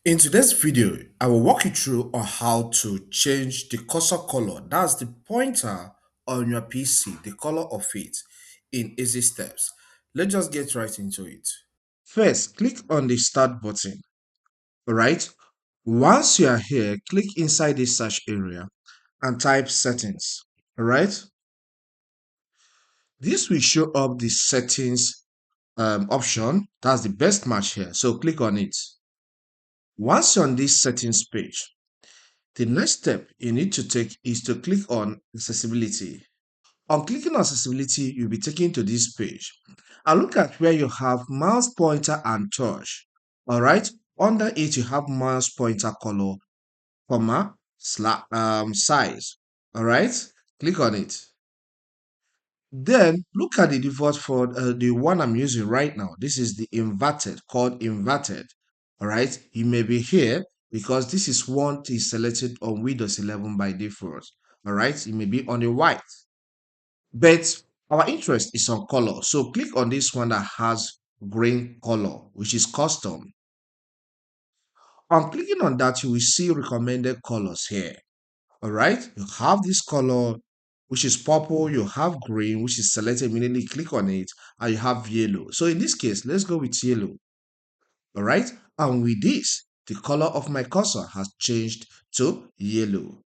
In today's video, I will walk you through on how to change the cursor color, that's the pointer on your PC, the color of it, in easy steps. Let's just get right into it. First, click on the start button, alright? Once you are here, click inside the search area and type settings, alright? This will show up the settings option, that's the best match here, so click on it. Once you're on this settings page, the next step you need to take is to click on accessibility. On clicking on accessibility, you'll be taken to this page. And look at where you have mouse pointer and touch. Alright, under it you have mouse pointer color, comma, size. Alright, click on it. Then look at the default for the one I'm using right now. This is the inverted, called inverted. All right, it may be here because this is one is selected on Windows 11 by default. All right, it may be on the white, but our interest is on color. So click on this one that has green color, which is custom. On clicking on that, you will see recommended colors here. All right, you have this color which is purple, you have green which is selected, immediately click on it, and you have yellow. So in this case, let's go with yellow. All right, and with this, the color of my cursor has changed to yellow.